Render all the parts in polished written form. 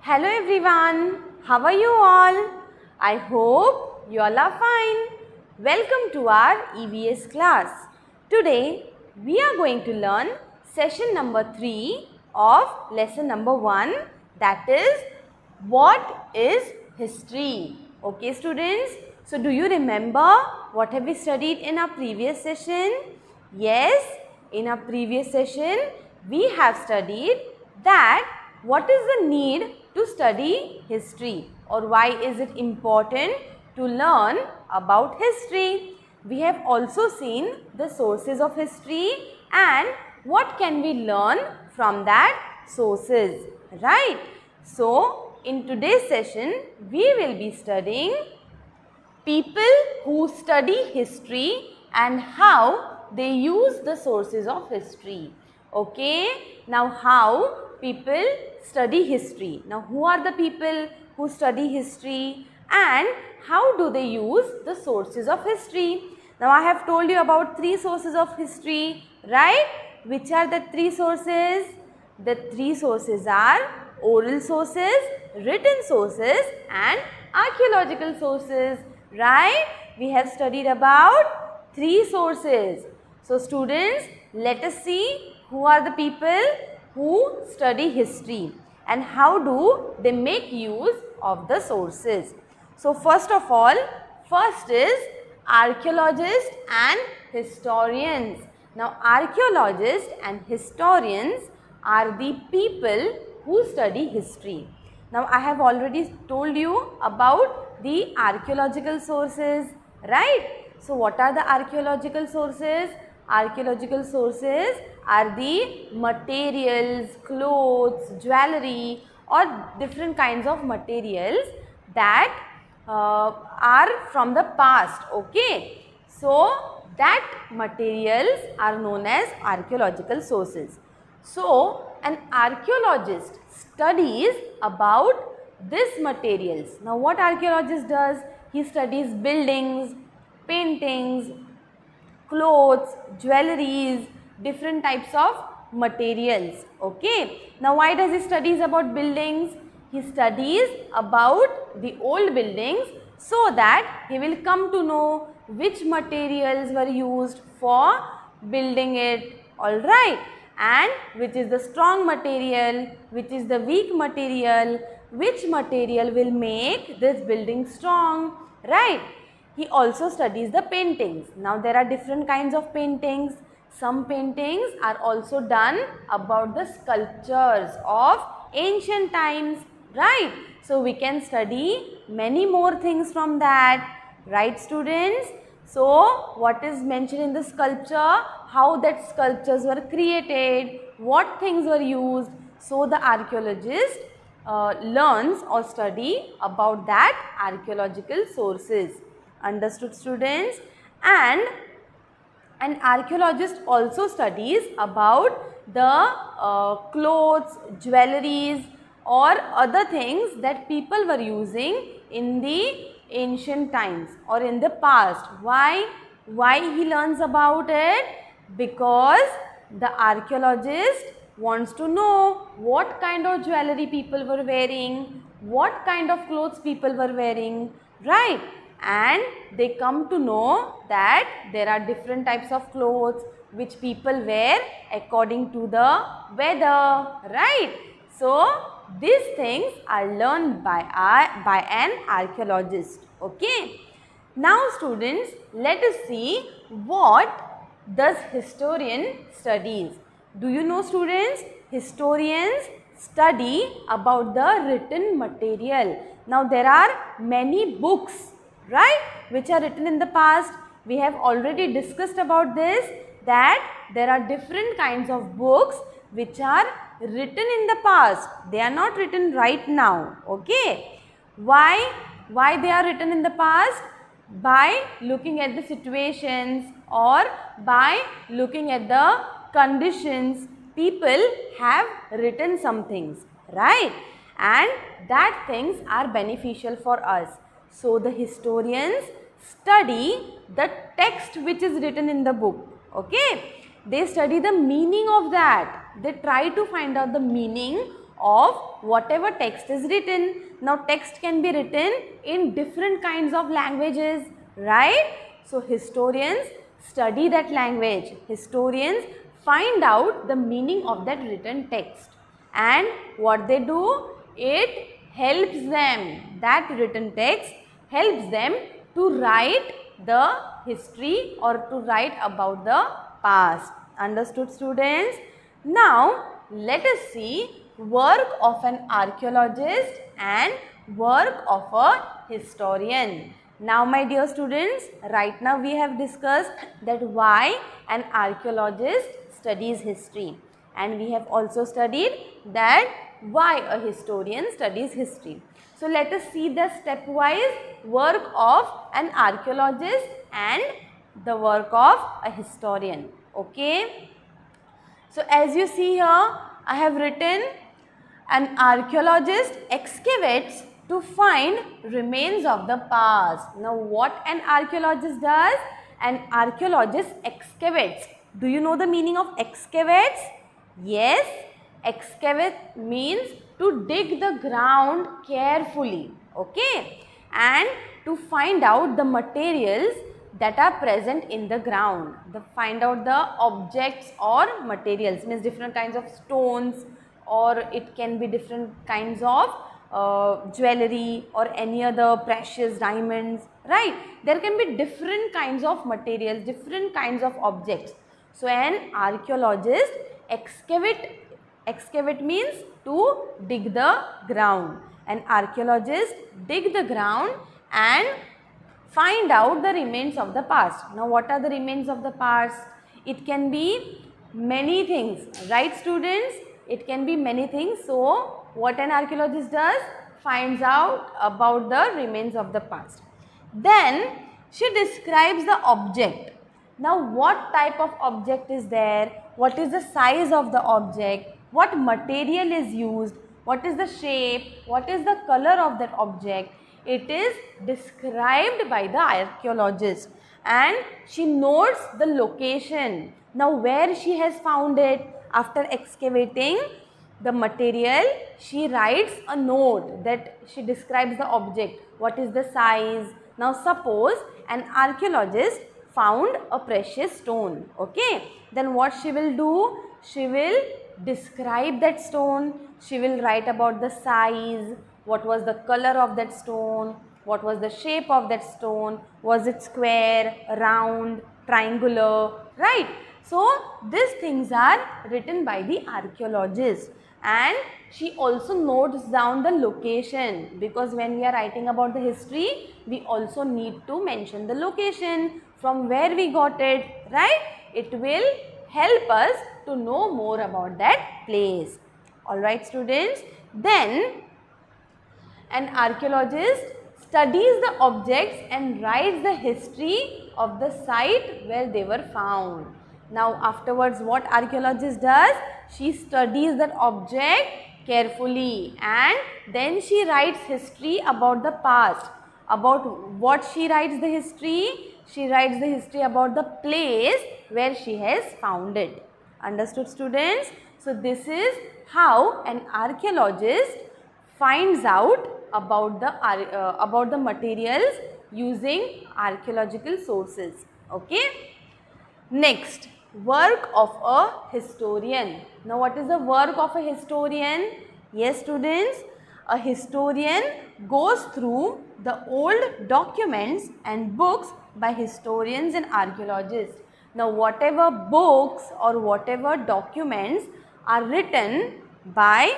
Hello everyone, how are you all? I hope you all are fine. Welcome to our EVS class. Today we are going to learn session number 3 of lesson number 1, that is what is history. Okay students, so do you remember what have we studied in our previous session? Yes, in our previous session we have studied that what is the need to study history or why is it important to learn about history. We have also seen the sources of history and what can we learn from that sources, right? So, in today's session, we will be studying people who study history and how they use the sources of history. Okay, now how people study history. Now who are the people who study history and how do they use the sources of history? Now I have told you about 3 sources of history, right? Which are the 3 sources? The 3 sources are oral sources, written sources and archaeological sources, right? We have studied about 3 sources. So students, let us see who are the people who study history and how do they make use of the sources. So first of all, first is archaeologists and historians. Now archaeologists and historians are the people who study history. Now I have already told you about the archaeological sources, right? So what are the archaeological sources? Archaeological sources are the materials, clothes, jewelry or different kinds of materials that are from the past, okay? So that materials are known as archaeological sources. So an archaeologist studies about these materials. Now what archaeologist does? He studies buildings, paintings, clothes, jewelries, different types of materials. Okay. Now why does he studies about buildings? He studies about the old buildings so that he will come to know which materials were used for building it, alright, and which is the strong material, which is the weak material, which material will make this building strong, right? He also studies the paintings. Now there are different kinds of paintings. Some paintings are also done about the sculptures of ancient times, right? So we can study many more things from that, right students? So what is mentioned in the sculpture, how that sculptures were created, what things were used. So the archaeologist learns or study about that archaeological sources. Understood students? And an archaeologist also studies about the clothes, jewelries or other things that people were using in the ancient times or in the past. Why he learns about it? Because the archaeologist wants to know what kind of jewelry people were wearing, what kind of clothes people were wearing, right? And they come to know that there are different types of clothes which people wear according to the weather, right? So these things are learned by an archaeologist, okay? Now students, let us see what does historian studies. Do you know students? Historians study about the written material. Now there are many books, right, which are written in the past. We have already discussed about this, that there are different kinds of books which are written in the past. They are not written right now, okay? Why they are written in the past? By looking at the situations or by looking at the conditions, people have written some things, right? And that things are beneficial for us. So the historians study the text which is written in the book, okay? They study the meaning of that. They try to find out the meaning of whatever text is written. Now text can be written in different kinds of languages, right? So historians study that language. Historians find out the meaning of that written text, and what they do, it helps them, that written text helps them to write the history or to write about the past. Understood, students? Now let us see work of an archaeologist and work of a historian. Now my dear students, right now we have discussed that why an archaeologist studies history, and we have also studied that why a historian studies history. So let us see the stepwise work of an archaeologist and the work of a historian. Okay. So as you see here, I have written an archaeologist excavates to find remains of the past. Now what an archaeologist does? An archaeologist excavates. Do you know the meaning of excavates? Yes, excavate means to dig the ground carefully, okay, and to find out the materials that are present in the ground. Find out the objects or materials, means different kinds of stones, or it can be different kinds of jewelry or any other precious diamonds, right? There can be different kinds of materials, different kinds of objects. So an archaeologist excavate means to dig the ground. An archaeologist dig the ground and find out the remains of the past. Now what are the remains of the past? It can be many things, right students? It can be many things. So what an archaeologist does? Finds out about the remains of the past. Then she describes the object. Now what type of object is there? What is the size of the object? What material is used? What is the shape? What is the color of that object? It is described by the archaeologist, and she notes the location. Now where she has found it after excavating the material, she writes a note that she describes the object. What is the size? Now suppose an archaeologist found a precious stone, okay, then what she will do? She will describe that stone. She will write about the size, what was the color of that stone, what was the shape of that stone, was it square, round, triangular, right? So these things are written by the archaeologist, and she also notes down the location, because when we are writing about the history, we also need to mention the location, from where we got it, right? It will help us to know more about that place. Alright students, then an archaeologist studies the objects and writes the history of the site where they were found. Now afterwards what archaeologist does? She studies that object carefully, and then she writes history about the past. About what she writes the history? She writes the history about the place where she has found it. Understood students? So this is how an archaeologist finds out about the materials using archaeological sources. Okay. Next, work of a historian. Now what is the work of a historian? Yes students, a historian goes through the old documents and books by historians and archaeologists. Now whatever books or whatever documents are written by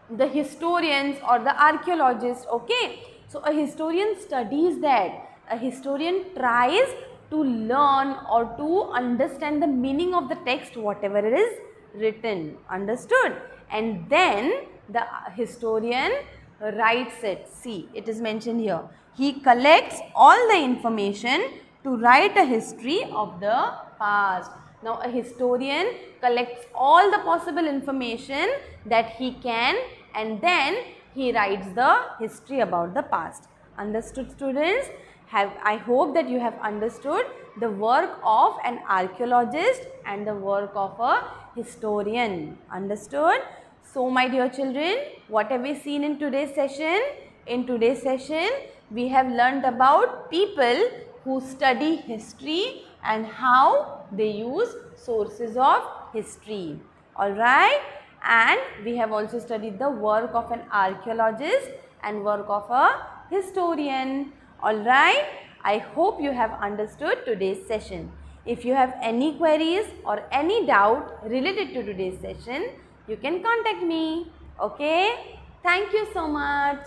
the historians or the archaeologists, okay, so a historian studies that. A historian tries to learn or to understand the meaning of the text, whatever it is written. Understood? And then the historian writes it. See, it is mentioned here. He collects all the information to write a history of the past. Now a historian collects all the possible information that he can, and then he writes the history about the past. Understood students? I hope that you have understood the work of an archaeologist and the work of a historian. Understood? So my dear children, what have we seen in today's session? In today's session, we have learned about people who study history and how they use sources of history. Alright, and we have also studied the work of an archaeologist and work of a historian. Alright, I hope you have understood today's session. If you have any queries or any doubt related to today's session, you can contact me. Okay, thank you so much.